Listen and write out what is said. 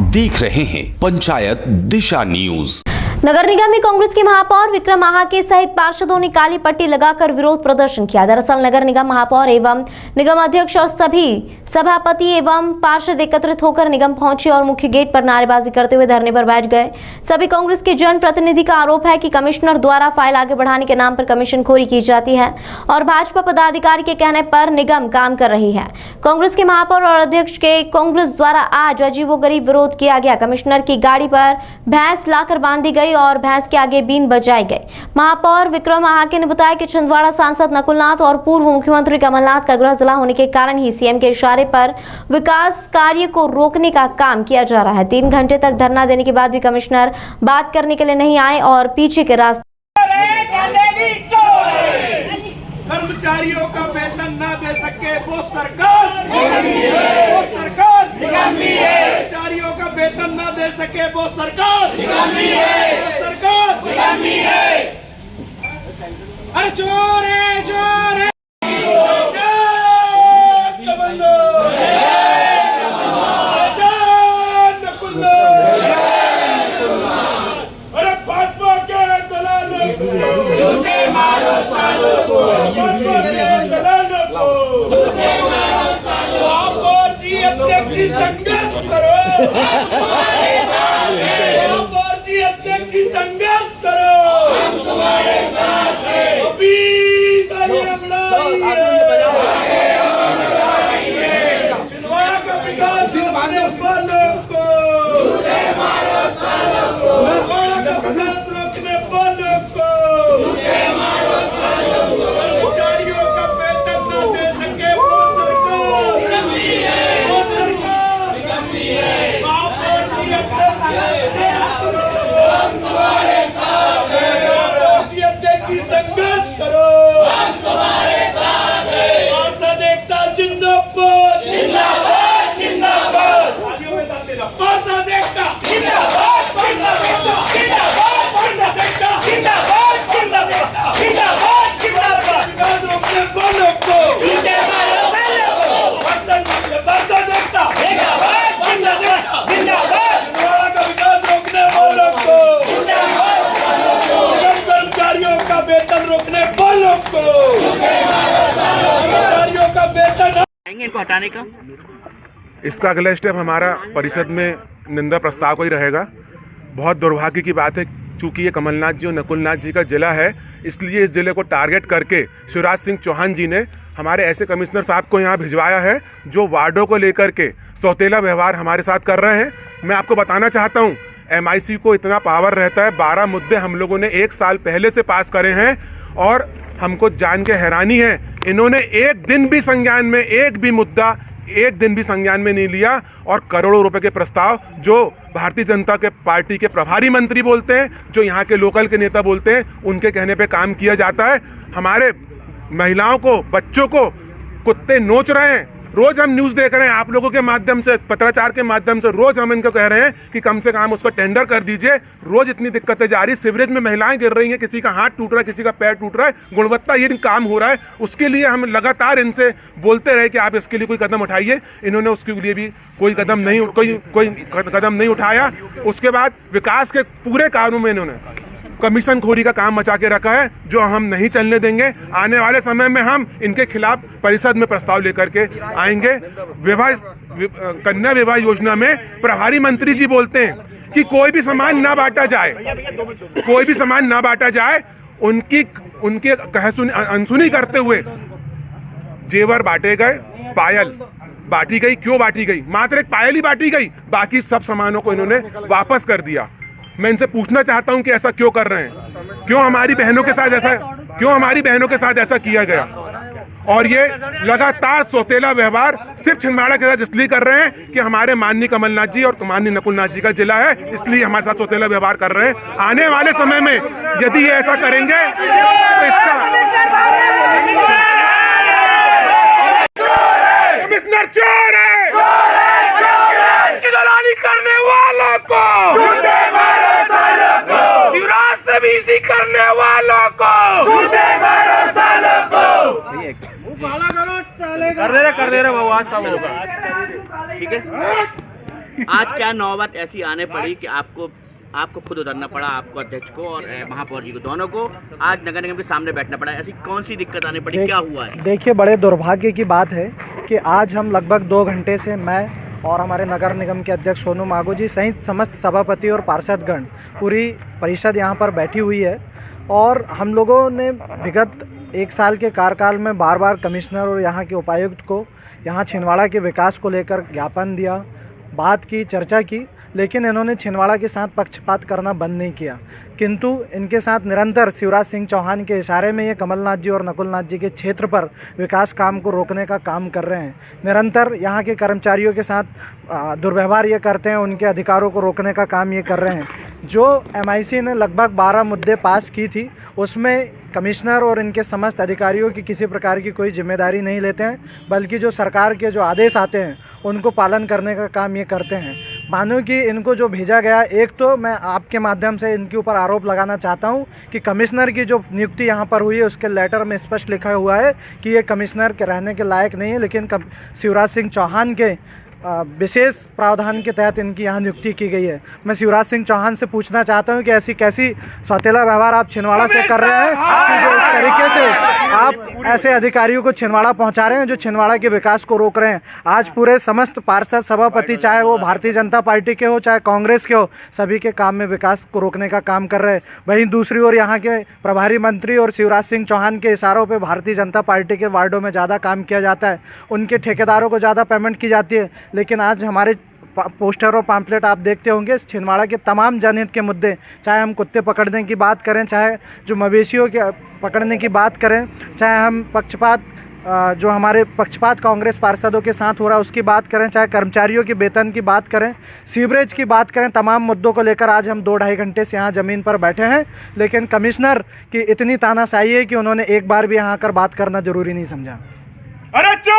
देख रहे हैं पंचायत दिशा न्यूज। नगर निगम में कांग्रेस के महापौर विक्रम महाके सहित पार्षदों ने काली पट्टी लगाकर विरोध प्रदर्शन किया। दरअसल नगर निगम महापौर एवं निगम अध्यक्ष और सभी सभापति एवं पार्षद एकत्रित होकर निगम पहुंचे और मुख्य गेट पर नारेबाजी करते हुए धरने पर बैठ गए। सभी कांग्रेस के जनप्रतिनिधि का आरोप है कि कमिश्नर द्वारा फाइल आगे बढ़ाने के नाम पर कमीशनखोरी की जाती है और भाजपा पदाधिकारी के कहने पर निगम काम कर रही है। कांग्रेस के महापौर और अध्यक्ष के कांग्रेस द्वारा आज अजीबोगरीब विरोध किया गया। कमिश्नर की गाड़ी पर भैंस लाकर बांधी गई और भैंस के आगे बीन बजाए गए। महापौर विक्रम महाके ने बताया कि छिंदवाड़ा सांसद नकुलनाथ और पूर्व मुख्यमंत्री कमलनाथ का गृह जिला होने के कारण ही सीएम के इशारे पर विकास कार्य को रोकने का काम किया जा रहा है। 3 घंटे तक धरना देने के बाद भी कमिश्नर बात करने के लिए नहीं आए और पीछे के रास्ते कर्मचारियों का वेतन न दे सके वो सरकार निकम्मी है। कर्मचारियों का वेतन न दे सके वो सरकार निकम्मी है। सरकार निकम्मी है। अरे चोर है, चोर है। अरे भाजपा के दलालों को मारो सालों को, आप और जी अध्यक्ष जी संघर्ष करो, आप और जी अध्यक्ष जी संघर्ष करो, हम तुम्हारे साथ हैं। अभी तालियां बजाई है, छिंदवाड़ा का विकास रोकने वालों को, छिंदवाड़ा का विकास रोकने वालों को, कर्मचारियों का वेतन न दे सके वो सरकार वो सरकार आप और जी अध्यक्ष जी संघर्ष करो, हम तुम्हारे साथ हैं। पार्षद एकता जिंदाबाद जिंदाबाद जिंदाबाद। आदियों में साथ लेना। पार्षद एकता जिंदाबाद जिंदाबाद जिंदाबाद जिंदाबाद जिंदाबाद जिंदाबाद जिंदाबाद जिंदाबाद। विकास रोकने वालों को झूठे मारो वालों को, पार्षद एकता जिंदाबाद जिंदाबाद जिंदाबाद। छिंदवाड़ा का विकास रोकने वालों को झूठे मारो वालों को, कर्मचारियों का वेतन रोकने वालों को झूठे मारो वालों को, कर्मचारियों का वेतन इनको हटाने का। इसका अगला स्टेप हमारा परिषद में निंदा प्रस्ताव को ही रहेगा। बहुत दुर्भाग्य की बात है, चूँकि ये कमलनाथ जी और नकुलनाथ जी का जिला है, इसलिए इस जिले को टारगेट करके शिवराज सिंह चौहान जी ने हमारे ऐसे कमिश्नर साहब को यहाँ भिजवाया है जो वार्डों को लेकर के सौतेला व्यवहार हमारे साथ कर रहे हैं। मैं आपको बताना चाहता हूँ, MIC को इतना पावर रहता है, 12 मुद्दे हम लोगों ने 1 साल पहले से पास करे हैं और हमको जान के हैरानी है, इन्होंने एक दिन भी संज्ञान में नहीं लिया और करोड़ों रुपए के प्रस्ताव जो भारतीय जनता के पार्टी के प्रभारी मंत्री बोलते हैं, जो यहाँ के लोकल के नेता बोलते हैं, उनके कहने पे काम किया जाता है। हमारे महिलाओं को, बच्चों को कुत्ते नोच रहे हैं। रोज हम न्यूज़ देख रहे हैं, आप लोगों के माध्यम से, पत्राचार के माध्यम से रोज हम इनको कह रहे हैं कि कम से कम उसको टेंडर कर दीजिए। रोज इतनी दिक्कतें जा रही, सीवरेज में महिलाएं गिर रही हैं, किसी का हाथ टूट रहा है, किसी का पैर टूट रहा है, गुणवत्ताहीन काम हो रहा है। उसके लिए हम लगातार इनसे बोलते रहे कि आप इसके लिए कोई कदम उठाइए। इन्होंने उसके लिए भी कोई कदम नहीं उठाया। उसके बाद विकास के पूरे कामों में इन्होंने कमीशनखोरी का काम मचा के रखा है, जो हम नहीं चलने देंगे। आने वाले समय में हम इनके खिलाफ परिषद में प्रस्ताव लेकर के आएंगे। कन्या विवाह योजना में प्रभारी मंत्री जी बोलते हैं कि कोई भी सामान ना बांटा जाए, उनकी अनसुनी करते हुए जेवर बांटे गए, पायल बांटी गई। क्यों बांटी गई? मात्र एक पायल ही बांटी गई, बाकी सब सामानों को इन्होंने वापस कर दिया। मैं इनसे पूछना चाहता हूं कि ऐसा क्यों कर रहे हैं? क्यों हमारी बहनों के साथ ऐसा किया गया? और ये लगातार सौतेला व्यवहार सिर्फ छिंदवाड़ा के साथ इसलिए कर रहे हैं कि हमारे माननीय कमलनाथ जी और माननीय नकुलनाथ जी का जिला है, इसलिए हमारे साथ सौतेला व्यवहार कर रहे हैं। आने वाले समय में यदि ये ऐसा करेंगे तो इसका कमिश्नर चोर है, दलाली करने वालों को, शिवराज से भी इसी करने वालों को, कर दे रहे बाबू, आज सब होगा। ठीक है। आज क्या नौबत ऐसी आने पड़ी कि आपको खुद उतरना पड़ा, आपको अध्यक्ष को और महापौर जी को, दोनों को आज नगर निगम के सामने बैठना पड़ा? ऐसी कौन सी दिक्कत आने पड़ी, क्या हुआ है? देखिए, बड़े दुर्भाग्य की बात है कि आज हम लगभग 2 घंटे से मैं और हमारे नगर निगम के अध्यक्ष सोनू मागो जी सहित समस्त सभापति और पार्षदगण पूरी परिषद यहाँ पर बैठी हुई है और हम लोगों ने विगत 1 साल के कार्यकाल में बार बार कमिश्नर और यहाँ के उपायुक्त को यहाँ छिंदवाड़ा के विकास को लेकर ज्ञापन दिया, बात की, चर्चा की, लेकिन इन्होंने छिंदवाड़ा के साथ पक्षपात करना बंद नहीं किया। किंतु इनके साथ निरंतर शिवराज सिंह चौहान के इशारे में ये कमलनाथ जी और नकुलनाथ जी के क्षेत्र पर विकास काम को रोकने का काम कर रहे हैं। निरंतर यहाँ के कर्मचारियों के साथ दुर्व्यवहार ये करते हैं, उनके अधिकारों को रोकने का काम ये कर रहे हैं। जो MIC ने लगभग 12 मुद्दे पास की थी, उसमें कमिश्नर और इनके समस्त अधिकारियों की किसी प्रकार की कोई जिम्मेदारी नहीं लेते हैं, बल्कि जो सरकार के जो आदेश आते हैं उनको पालन करने का काम ये करते हैं। मानो कि इनको जो भेजा गया, एक तो मैं आपके माध्यम से इनके ऊपर आरोप लगाना चाहता हूं कि कमिश्नर की जो नियुक्ति यहाँ पर हुई है उसके लेटर में स्पष्ट लिखा हुआ है कि ये कमिश्नर के रहने के लायक नहीं है, लेकिन शिवराज सिंह चौहान के विशेष प्रावधान के तहत इनकी यहाँ नियुक्ति की गई है। मैं शिवराज सिंह चौहान से पूछना चाहता हूँ कि ऐसी कैसी सौतेला व्यवहार आप छिंदवाड़ा से कर रहे हैं कि जो इस तरीके से आप ऐसे अधिकारियों को छिंदवाड़ा पहुँचा रहे हैं जो छिंदवाड़ा के विकास को रोक रहे हैं। आज पूरे समस्त पार्षद सभापति, चाहे वो भारतीय जनता पार्टी के हो चाहे कांग्रेस के हो, सभी के काम में विकास को रोकने का काम कर रहे हैं। वहीं दूसरी ओर यहाँ के प्रभारी मंत्री और शिवराज सिंह चौहान के इशारों पर भारतीय जनता पार्टी के वार्डों में ज़्यादा काम किया जाता है, उनके ठेकेदारों को ज़्यादा पेमेंट की जाती है। लेकिन आज हमारे पोस्टर और पैम्पलेट आप देखते होंगे, छिंदवाड़ा के तमाम जनहित के मुद्दे, चाहे हम कुत्ते पकड़ने की बात करें, चाहे जो मवेशियों के पकड़ने की बात करें, चाहे हम पक्षपात जो हमारे पक्षपात कांग्रेस पार्षदों के साथ हो रहा है उसकी बात करें, चाहे कर्मचारियों के वेतन की बात करें, सीवरेज की बात करें, तमाम मुद्दों को लेकर आज हम 2-2.5 घंटे से यहाँ ज़मीन पर बैठे हैं। लेकिन कमिश्नर की इतनी तानाशाही है कि उन्होंने एक बार भी यहाँ आकर बात करना ज़रूरी नहीं समझा।